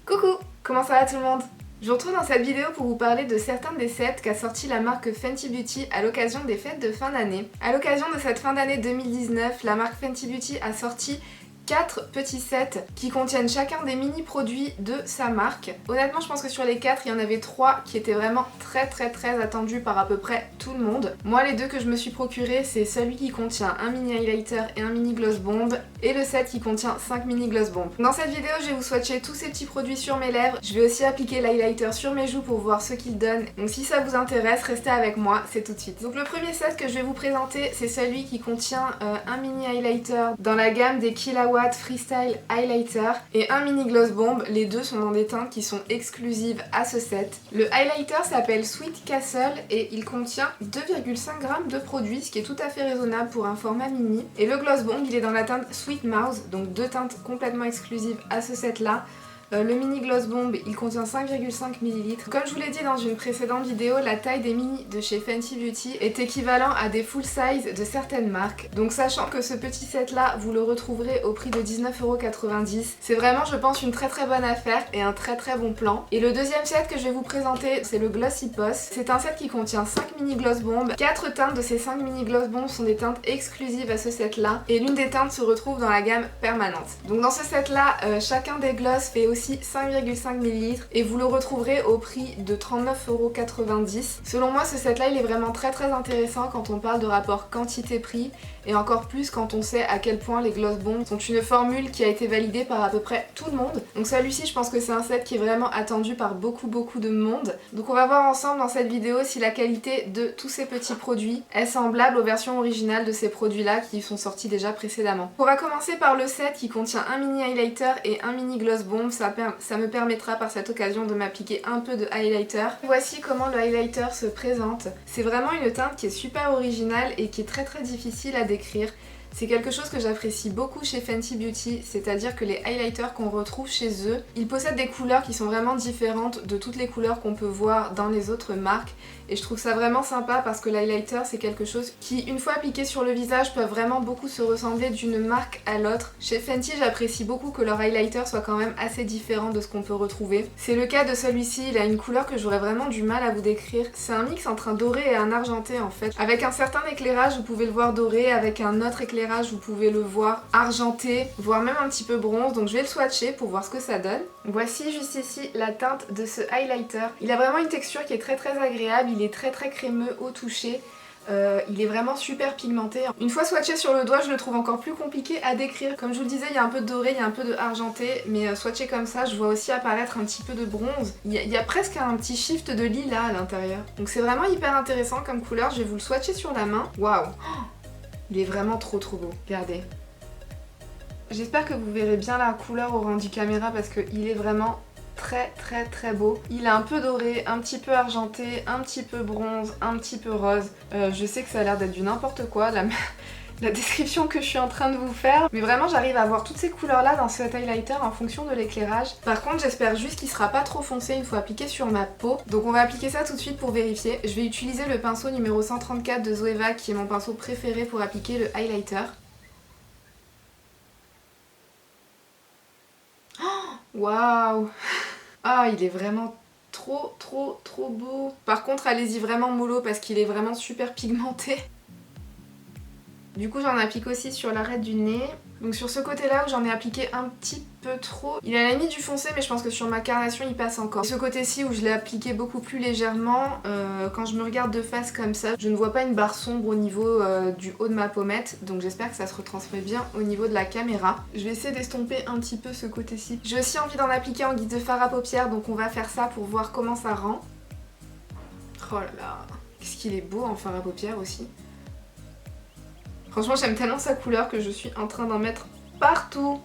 Coucou, comment ça va tout le monde? Je vous retrouve dans cette vidéo pour vous parler de certains des sets qu'a sorti la marque Fenty Beauty à l'occasion des fêtes de fin d'année. À l'occasion de cette fin d'année 2019, la marque Fenty Beauty a sorti 4 petits sets qui contiennent chacun des mini-produits de sa marque. Honnêtement, je pense que sur les 4, il y en avait 3 qui étaient vraiment très attendus par à peu près tout le monde. Moi, les deux que je me suis procuré, c'est celui qui contient un mini highlighter et un mini gloss bomb, et le set qui contient 5 mini gloss bomb. Dans cette vidéo, je vais vous swatcher tous ces petits produits sur mes lèvres. Je vais aussi appliquer l'highlighter sur mes joues pour voir ce qu'il donne. Donc si ça vous intéresse, restez avec moi, c'est tout de suite. Donc le premier set que je vais vous présenter, c'est celui qui contient un mini highlighter dans la gamme des Killawatt Freestyle Highlighter et un mini gloss bomb. Les deux sont dans des teintes qui sont exclusives à ce set. Le highlighter s'appelle Sweet Castle et il contient 2,5 g de produit, ce qui est tout à fait raisonnable pour un format mini. Et le gloss bomb, il est dans la teinte Sweet Mouth, donc deux teintes complètement exclusives à ce set là. Le mini gloss bomb, il contient 5,5 ml. Comme je vous l'ai dit dans une précédente vidéo, la taille des mini de chez Fenty Beauty est équivalent à des full size de certaines marques. Donc sachant que ce petit set là, vous le retrouverez au prix de 19,90€, c'est vraiment je pense une très bonne affaire et un très bon plan. Et le deuxième set que je vais vous présenter, c'est le Glossy Poss. C'est un set qui contient 5 mini gloss bomb. 4 teintes de ces 5 mini gloss bomb sont des teintes exclusives à ce set là, et l'une des teintes se retrouve dans la gamme permanente. Donc dans ce set là, chacun des gloss fait aussi 5,5 ml et vous le retrouverez au prix de 39,90€. Selon moi, ce set là il est vraiment très intéressant quand on parle de rapport quantité-prix, et encore plus quand on sait à quel point les gloss bombs sont une formule qui a été validée par à peu près tout le monde. Donc celui-ci, je pense que c'est un set qui est vraiment attendu par beaucoup de monde. Donc on va voir ensemble dans cette vidéo si la qualité de tous ces petits produits est semblable aux versions originales de ces produits là qui sont sortis déjà précédemment. On va commencer par le set qui contient un mini highlighter et un mini gloss bomb. Ça me permettra par cette occasion de m'appliquer un peu de highlighter. Voici comment le highlighter se présente. C'est vraiment une teinte qui est super originale et qui est très difficile à décrire. C'est quelque chose que j'apprécie beaucoup chez Fenty Beauty, c'est-à-dire que les highlighters qu'on retrouve chez eux, ils possèdent des couleurs qui sont vraiment différentes de toutes les couleurs qu'on peut voir dans les autres marques. Et je trouve ça vraiment sympa parce que l'highlighter, c'est quelque chose qui, une fois appliqué sur le visage, peut vraiment beaucoup se ressembler d'une marque à l'autre. Chez Fenty, j'apprécie beaucoup que leur highlighter soit quand même assez différent de ce qu'on peut retrouver. C'est le cas de celui-ci, il a une couleur que j'aurais vraiment du mal à vous décrire. C'est un mix entre un doré et un argenté en fait. Avec un certain éclairage, vous pouvez le voir doré, avec un autre éclairage, vous pouvez le voir argenté, voire même un petit peu bronze. Donc je vais le swatcher pour voir ce que ça donne. Voici juste ici la teinte de ce highlighter. Il a vraiment une texture qui est très agréable, il est très crémeux au toucher. Il est vraiment super pigmenté. Une fois swatché sur le doigt, je le trouve encore plus compliqué à décrire. Comme je vous le disais, il y a un peu de doré, il y a un peu de argenté, mais swatché comme ça, je vois aussi apparaître un petit peu de bronze. Il y a presque un petit shift de lilas à l'intérieur. Donc c'est vraiment hyper intéressant comme couleur. Je vais vous le swatcher sur la main. Waouh! Il est vraiment trop beau. Regardez. J'espère que vous verrez bien la couleur au rendu caméra parce qu'il est vraiment très beau. Il est un peu doré, un petit peu argenté, un petit peu bronze, un petit peu rose. Je sais que ça a l'air d'être du n'importe quoi, la description que je suis en train de vous faire, mais vraiment j'arrive à voir toutes ces couleurs là dans ce highlighter en fonction de l'éclairage. Par contre j'espère juste qu'il sera pas trop foncé une fois appliqué sur ma peau, donc on va appliquer ça tout de suite pour vérifier. Je vais utiliser le pinceau numéro 134 de Zoeva qui est mon pinceau préféré pour appliquer le highlighter. Waouh! Ah, il est vraiment trop beau. Par contre, allez-y vraiment mollo parce qu'il est vraiment super pigmenté. Du coup, j'en applique aussi sur l'arête du nez. Donc sur ce côté-là où j'en ai appliqué un petit peu trop, il a la limite du foncé, mais je pense que sur ma carnation il passe encore. Et ce côté-ci où je l'ai appliqué beaucoup plus légèrement, quand je me regarde de face comme ça, je ne vois pas une barre sombre au niveau du haut de ma pommette, donc j'espère que ça se retransmet bien au niveau de la caméra. Je vais essayer d'estomper un petit peu ce côté-ci. J'ai aussi envie d'en appliquer en guise de fard à paupières, donc on va faire ça pour voir comment ça rend. Oh là là, qu'est-ce qu'il est beau en fard à paupières aussi. Franchement, j'aime tellement sa couleur que je suis en train d'en mettre partout.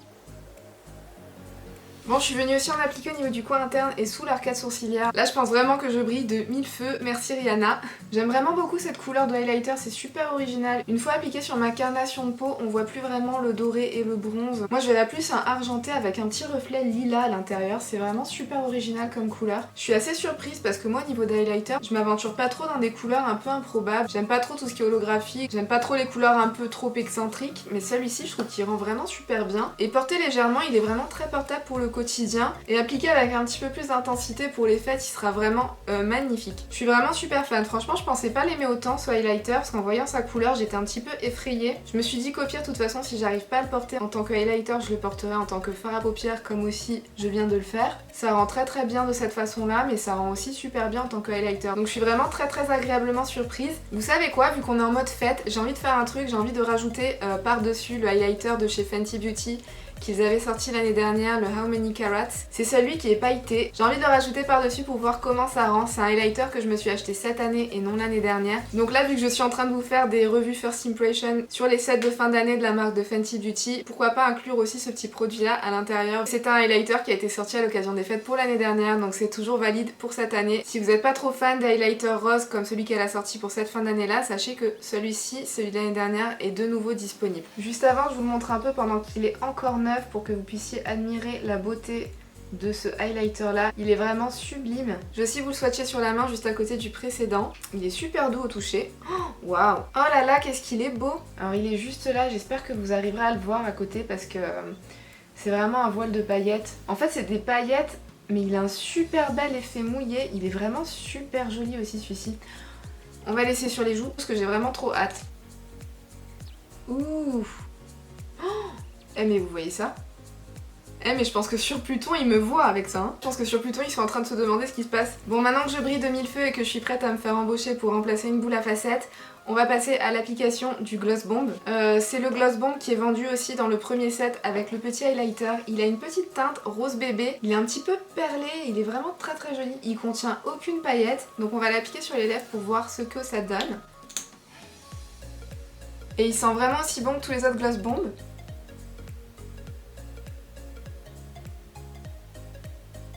Bon, je suis venue aussi en appliquer au niveau du coin interne et sous l'arcade sourcilière. Là, je pense vraiment que je brille de mille feux. Merci Rihanna. J'aime vraiment beaucoup cette couleur de highlighter, c'est super original. Une fois appliqué sur ma carnation de peau, on voit plus vraiment le doré et le bronze. Moi, je verrais plus un argenté avec un petit reflet lilas à l'intérieur. C'est vraiment super original comme couleur. Je suis assez surprise parce que moi, au niveau des highlighters, je m'aventure pas trop dans des couleurs un peu improbables. J'aime pas trop tout ce qui est holographique. J'aime pas trop les couleurs un peu trop excentriques. Mais celui-ci, je trouve qu'il rend vraiment super bien. Et porté légèrement, il est vraiment très portable pour le quotidien et appliqué avec un petit peu plus d'intensité pour les fêtes, il sera vraiment magnifique. Je suis vraiment super fan, franchement je pensais pas l'aimer autant ce highlighter parce qu'en voyant sa couleur j'étais un petit peu effrayée. Je me suis dit qu'au pire de toute façon si j'arrive pas à le porter en tant que highlighter, je le porterai en tant que fard à paupières comme aussi je viens de le faire. Ça rend très très bien de cette façon là, mais ça rend aussi super bien en tant que highlighter. Donc je suis vraiment très très agréablement surprise. Vous savez quoi, vu qu'on est en mode fête, j'ai envie de faire un truc, j'ai envie de rajouter par-dessus le highlighter de chez Fenty Beauty qu'ils avaient sorti l'année dernière, le How Many Carats. C'est celui qui est pailleté. J'ai envie de le rajouter par-dessus pour voir comment ça rend. C'est un highlighter que je me suis acheté cette année et non l'année dernière. Donc là, vu que je suis en train de vous faire des revues First Impression sur les sets de fin d'année de la marque de Fenty Beauty, pourquoi pas inclure aussi ce petit produit-là à l'intérieur. C'est un highlighter qui a été sorti à l'occasion des fêtes pour l'année dernière, donc c'est toujours valide pour cette année. Si vous n'êtes pas trop fan des highlighters roses comme celui qu'elle a sorti pour cette fin d'année-là, sachez que celui-ci, celui de l'année dernière, est de nouveau disponible. Juste avant, je vous le montre un peu pendant qu'il est encore neuf pour que vous puissiez admirer la beauté de ce highlighter là. Il est vraiment sublime. Je vais aussi vous le swatcher sur la main juste à côté du précédent. Il est super doux au toucher. Waouh! Oh là là, qu'est-ce qu'il est beau! Alors il est juste là, j'espère que vous arriverez à le voir à côté parce que c'est vraiment un voile de paillettes. En fait c'est des paillettes mais il a un super bel effet mouillé. Il est vraiment super joli aussi celui-ci. On va laisser sur les joues parce que j'ai vraiment trop hâte. Ouh! Eh mais vous voyez ça? Eh mais je pense que sur Pluton ils me voient avec ça hein. Je pense que sur Pluton ils sont en train de se demander ce qui se passe. Bon, maintenant que je brille de mille feux et que je suis prête à me faire embaucher pour remplacer une boule à facettes, on va passer à l'application du Gloss Bomb. C'est le Gloss Bomb qui est vendu aussi dans le premier set avec le petit highlighter. Il a une petite teinte rose bébé, il est un petit peu perlé, il est vraiment très très joli. Il contient aucune paillette, donc on va l'appliquer sur les lèvres pour voir ce que ça donne. Et il sent vraiment aussi bon que tous les autres Gloss Bomb.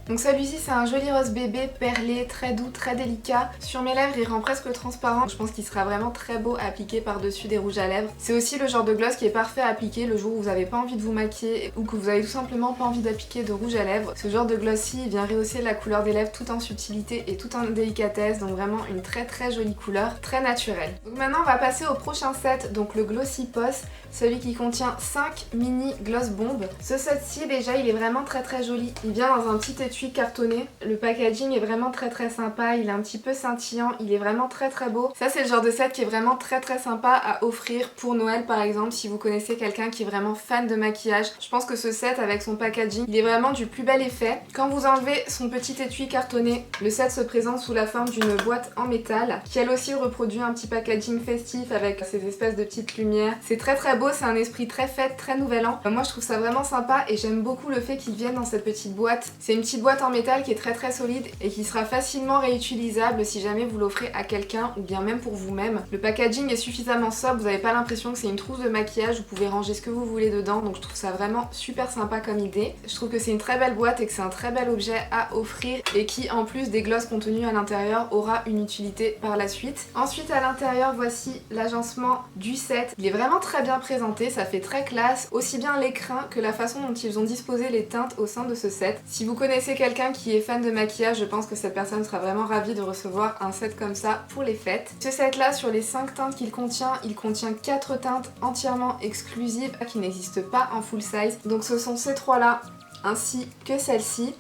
Donc celui-ci c'est un joli rose bébé perlé, très doux, très délicat. Sur mes lèvres il rend presque transparent. Je pense qu'il sera vraiment très beau à appliquer par-dessus des rouges à lèvres. C'est aussi le genre de gloss qui est parfait à appliquer le jour où vous n'avez pas envie de vous maquiller ou que vous avez tout simplement pas envie d'appliquer de rouge à lèvres. Ce genre de gloss-ci vient rehausser la couleur des lèvres tout en subtilité et tout en délicatesse. Donc vraiment une très très jolie couleur, très naturelle. Donc maintenant on va passer au prochain set, donc le Glossy Poss, celui qui contient 5 mini gloss bombes. Ce set-ci déjà il est vraiment très très joli. Il vient dans un petit étui cartonné. Le packaging est vraiment très très sympa, il est un petit peu scintillant, il est vraiment très très beau. Ça c'est le genre de set qui est vraiment très très sympa à offrir pour Noël par exemple, si vous connaissez quelqu'un qui est vraiment fan de maquillage. Je pense que ce set avec son packaging, il est vraiment du plus bel effet. Quand vous enlevez son petit étui cartonné, le set se présente sous la forme d'une boîte en métal qui elle aussi reproduit un petit packaging festif avec ces espèces de petites lumières. C'est très très beau, c'est un esprit très fête, très nouvel an. Moi je trouve ça vraiment sympa et j'aime beaucoup le fait qu'il vienne dans cette petite boîte. C'est une petite boîte en métal qui est très très solide et qui sera facilement réutilisable si jamais vous l'offrez à quelqu'un ou bien même pour vous-même. Le packaging est suffisamment sobre, vous n'avez pas l'impression que c'est une trousse de maquillage, vous pouvez ranger ce que vous voulez dedans, donc je trouve ça vraiment super sympa comme idée. Je trouve que c'est une très belle boîte et que c'est un très bel objet à offrir et qui en plus des glosses contenus à l'intérieur aura une utilité par la suite. Ensuite à l'intérieur voici l'agencement du set. Il est vraiment très bien présenté, ça fait très classe, aussi bien l'écrin que la façon dont ils ont disposé les teintes au sein de ce set. Si vous connaissez quelqu'un qui est fan de maquillage, je pense que cette personne sera vraiment ravie de recevoir un set comme ça pour les fêtes. Ce set là, sur les 5 teintes qu'il contient, il contient 4 teintes entièrement exclusives qui n'existent pas en full size. Donc ce sont ces 3 là ainsi que celle-ci.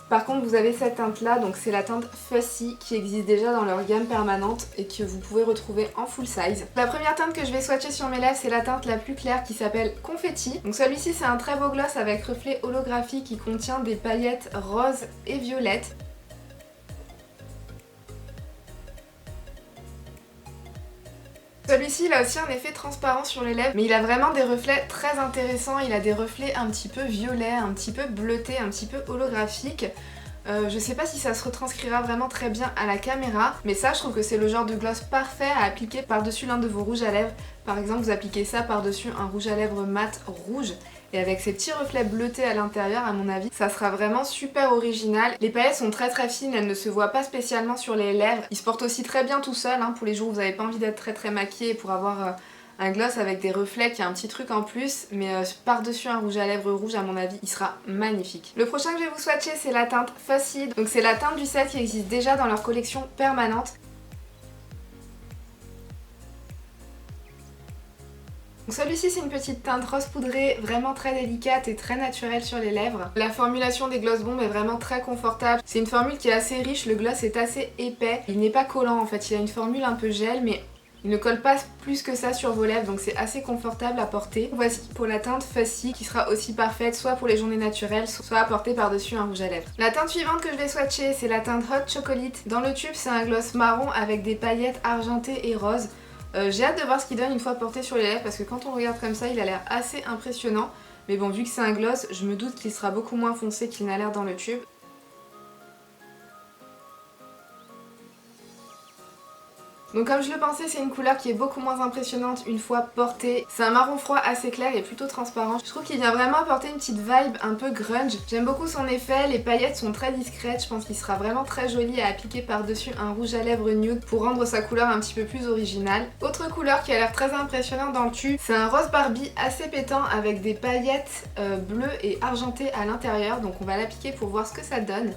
Par contre vous avez cette teinte là, donc c'est la teinte Fussy qui existe déjà dans leur gamme permanente et que vous pouvez retrouver en full size. La première teinte que je vais swatcher sur mes lèvres c'est la teinte la plus claire qui s'appelle Confetti. Donc celui-ci c'est un très beau gloss avec reflet holographique qui contient des paillettes roses et violettes. Celui-ci il a aussi un effet transparent sur les lèvres mais il a vraiment des reflets très intéressants, il a des reflets un petit peu violets, un petit peu bleutés, un petit peu holographiques. Je sais pas si ça se retranscrira vraiment très bien à la caméra, mais ça je trouve que c'est le genre de gloss parfait à appliquer par-dessus l'un de vos rouges à lèvres. Par exemple vous appliquez ça par-dessus un rouge à lèvres mat rouge et avec ces petits reflets bleutés à l'intérieur, à mon avis, ça sera vraiment super original. Les paillettes sont très très fines, elles ne se voient pas spécialement sur les lèvres. Ils se portent aussi très bien tout seuls pour les jours où vous n'avez pas envie d'être très très maquillé pour avoir un gloss avec des reflets qui a un petit truc en plus, mais par-dessus un rouge à lèvres rouge, à mon avis, il sera magnifique. Le prochain que je vais vous swatcher, c'est la teinte Fussy. Donc c'est la teinte du set qui existe déjà dans leur collection permanente. Donc celui-ci c'est une petite teinte rose poudrée, vraiment très délicate et très naturelle sur les lèvres. La formulation des Gloss Bomb est vraiment très confortable. C'est une formule qui est assez riche, le gloss est assez épais. Il n'est pas collant en fait, il a une formule un peu gel mais il ne colle pas plus que ça sur vos lèvres, donc c'est assez confortable à porter. Voici pour la teinte Fussy qui sera aussi parfaite soit pour les journées naturelles, soit à porter par-dessus un rouge à lèvres. La teinte suivante que je vais swatcher c'est la teinte Hot Chocolate. Dans le tube c'est un gloss marron avec des paillettes argentées et roses. J'ai hâte de voir ce qu'il donne une fois porté sur les lèvres parce que quand on regarde comme ça il a l'air assez impressionnant. Mais bon, vu que c'est un gloss, je me doute qu'il sera beaucoup moins foncé qu'il n'a l'air dans le tube. Donc comme je le pensais, c'est une couleur qui est beaucoup moins impressionnante une fois portée. C'est un marron froid assez clair et plutôt transparent. Je trouve qu'il vient vraiment apporter une petite vibe un peu grunge. J'aime beaucoup son effet, les paillettes sont très discrètes. Je pense qu'il sera vraiment très joli à appliquer par-dessus un rouge à lèvres nude pour rendre sa couleur un petit peu plus originale. Autre couleur qui a l'air très impressionnante dans le tube, c'est un rose Barbie assez pétant avec des paillettes bleues et argentées à l'intérieur. Donc on va l'appliquer pour voir ce que ça donne.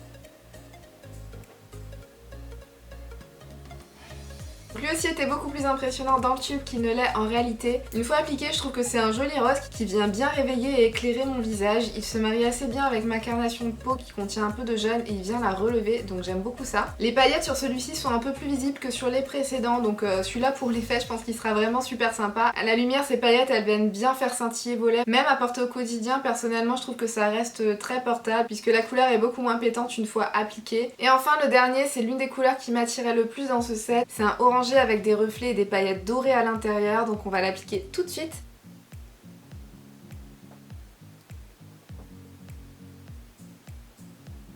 Lui aussi était beaucoup plus impressionnant dans le tube qu'il ne l'est en réalité. Une fois appliqué, je trouve que c'est un joli rose qui vient bien réveiller et éclairer mon visage. Il se marie assez bien avec ma carnation de peau qui contient un peu de jaune et il vient la relever, donc j'aime beaucoup ça. Les paillettes sur celui-ci sont un peu plus visibles que sur les précédents, donc celui-là pour l'effet je pense qu'il sera vraiment super sympa. À la lumière, ces paillettes elles viennent bien faire scintiller vos lèvres. Même à porter au quotidien, personnellement je trouve que ça reste très portable puisque la couleur est beaucoup moins pétante une fois appliquée. Et enfin le dernier, c'est l'une des couleurs qui m'attirait le plus dans ce set. C'est un orange avec des reflets et des paillettes dorées à l'intérieur, donc on va l'appliquer tout de suite.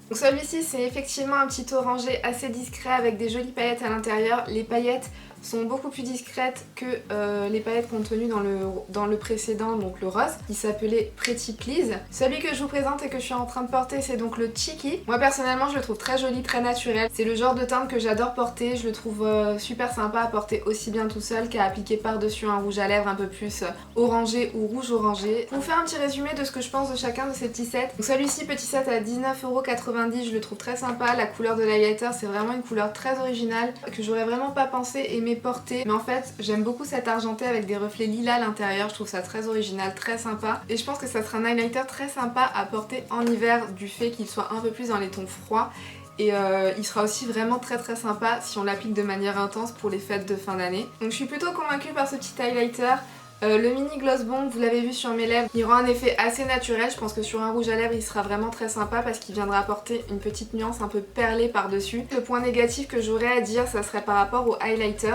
Donc celui-ci c'est effectivement un petit orangé assez discret avec des jolies paillettes à l'intérieur. Les paillettes sont beaucoup plus discrètes que les paillettes contenues dans le précédent, donc le rose, qui s'appelait Pretty Please. Celui que je vous présente et que je suis en train de porter, c'est donc le Cheeky. Moi personnellement je le trouve très joli, très naturel. C'est le genre de teinte que j'adore porter, je le trouve super sympa à porter aussi bien tout seul qu'à appliquer par-dessus un rouge à lèvres un peu plus orangé ou rouge orangé. Pour vous faire un petit résumé de ce que je pense de chacun de ces petits sets. Donc celui-ci, petit set à 19,90 €, je le trouve très sympa. La couleur de l'highlighter, c'est vraiment une couleur très originale que j'aurais vraiment pas pensé aimer porter, mais en fait j'aime beaucoup cet argenté avec des reflets lilas à l'intérieur, je trouve ça très original, très sympa et je pense que ça sera un highlighter très sympa à porter en hiver du fait qu'il soit un peu plus dans les tons froids et il sera aussi vraiment très sympa si on l'applique de manière intense pour les fêtes de fin d'année. Donc je suis plutôt convaincue par ce petit highlighter. Le mini Gloss Bomb, vous l'avez vu sur mes lèvres, il rend un effet assez naturel. Je pense que sur un rouge à lèvres il sera vraiment très sympa parce qu'il viendra apporter une petite nuance un peu perlée par dessus. Le point négatif que j'aurais à dire, ça serait par rapport au highlighter.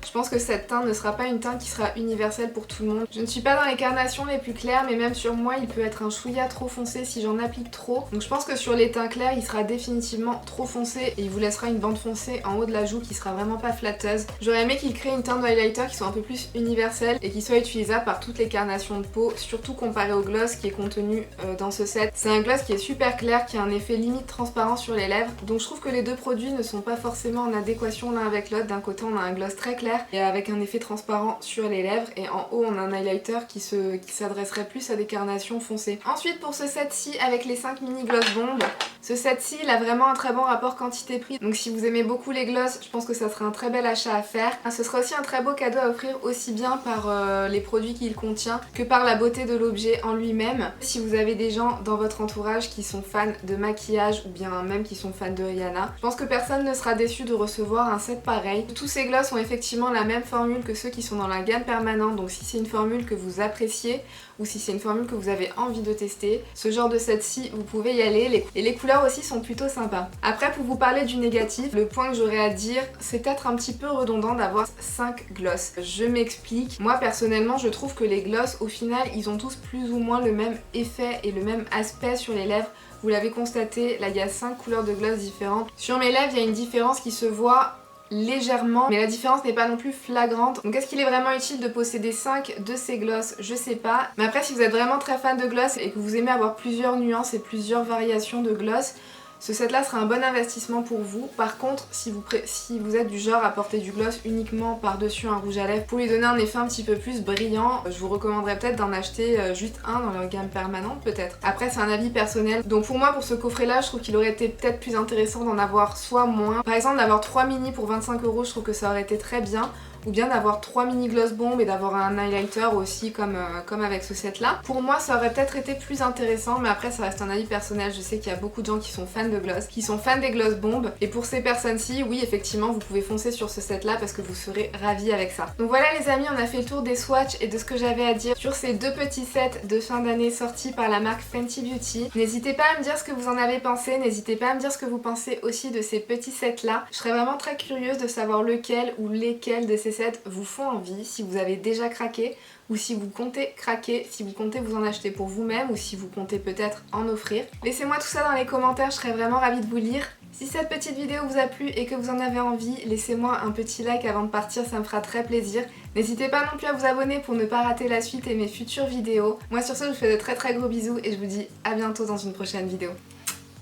Je pense que cette teinte ne sera pas une teinte qui sera universelle pour tout le monde. Je ne suis pas dans les carnations les plus claires, mais même sur moi il peut être un chouïa trop foncé si j'en applique trop. Donc je pense que sur les teints clairs il sera définitivement trop foncé et il vous laissera une bande foncée en haut de la joue qui sera vraiment pas flatteuse. J'aurais aimé qu'il crée une teinte de highlighter qui soit un peu plus universelle et qui soit utilisable par toutes les carnations de peau, surtout comparé au gloss qui est contenu dans ce set. C'est un gloss qui est super clair, qui a un effet limite transparent sur les lèvres. Donc je trouve que les deux produits ne sont pas forcément en adéquation l'un avec l'autre. D'un côté on a un gloss très clair et avec un effet transparent sur les lèvres et en haut on a un highlighter qui s'adresserait plus à des carnations foncées. Ensuite pour ce set-ci avec les 5 mini gloss bombes, ce set-ci il a vraiment un très bon rapport quantité-prix, donc si vous aimez beaucoup les gloss je pense que ça serait un très bel achat à faire. Ce sera aussi un très beau cadeau à offrir aussi bien par les produits qu'il contient que par la beauté de l'objet en lui-même. Si vous avez des gens dans votre entourage qui sont fans de maquillage ou bien même qui sont fans de Rihanna, je pense que personne ne sera déçu de recevoir un set pareil. Tous ces gloss ont effectivement la même formule que ceux qui sont dans la gamme permanente, donc si c'est une formule que vous appréciez ou si c'est une formule que vous avez envie de tester, ce genre de set-ci vous pouvez y aller et les couleurs aussi sont plutôt sympas. Après pour vous parler du négatif, le point que j'aurais à dire, c'est peut-être un petit peu redondant d'avoir 5 gloss. Je m'explique, moi personnellement je trouve que les gloss au final ils ont tous plus ou moins le même effet et le même aspect sur les lèvres. Vous l'avez constaté, là il y a 5 couleurs de gloss différentes. Sur mes lèvres il y a une différence qui se voit légèrement, mais la différence n'est pas non plus flagrante. Donc est-ce qu'il est vraiment utile de posséder 5 de ces gloss? Je sais pas. Mais après si vous êtes vraiment très fan de gloss et que vous aimez avoir plusieurs nuances et plusieurs variations de gloss, ce set là sera un bon investissement pour vous. Par contre si vous êtes du genre à porter du gloss uniquement par dessus un rouge à lèvres pour lui donner un effet un petit peu plus brillant, je vous recommanderais peut-être d'en acheter juste un dans leur gamme permanente peut-être. Après c'est un avis personnel, donc pour moi pour ce coffret là je trouve qu'il aurait été peut-être plus intéressant d'en avoir soit moins. Par exemple d'avoir 3 mini pour 25 €, je trouve que ça aurait été très bien. ou bien d'avoir 3 mini gloss bombs et d'avoir un highlighter aussi comme avec ce set là. Pour moi ça aurait peut-être été plus intéressant, mais après ça reste un avis personnel. Je sais qu'il y a beaucoup de gens qui sont fans de gloss, qui sont fans des gloss bombs, et pour ces personnes-ci, oui effectivement vous pouvez foncer sur ce set là parce que vous serez ravis avec ça. Donc voilà les amis, on a fait le tour des swatchs et de ce que j'avais à dire sur ces deux petits sets de fin d'année sortis par la marque Fenty Beauty. N'hésitez pas à me dire ce que vous en avez pensé, n'hésitez pas à me dire ce que vous pensez aussi de ces petits sets là. Je serais vraiment très curieuse de savoir lequel ou lesquels de ces sets vous font envie, si vous avez déjà craqué ou si vous comptez craquer, si vous comptez vous en acheter pour vous-même ou si vous comptez peut-être en offrir. Laissez-moi tout ça dans les commentaires, je serais vraiment ravie de vous lire. Si cette petite vidéo vous a plu et que vous en avez envie, laissez-moi un petit like avant de partir, ça me fera très plaisir. N'hésitez pas non plus à vous abonner pour ne pas rater la suite et mes futures vidéos. Moi sur ce, je vous fais de très gros bisous et je vous dis à bientôt dans une prochaine vidéo.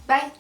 Bye!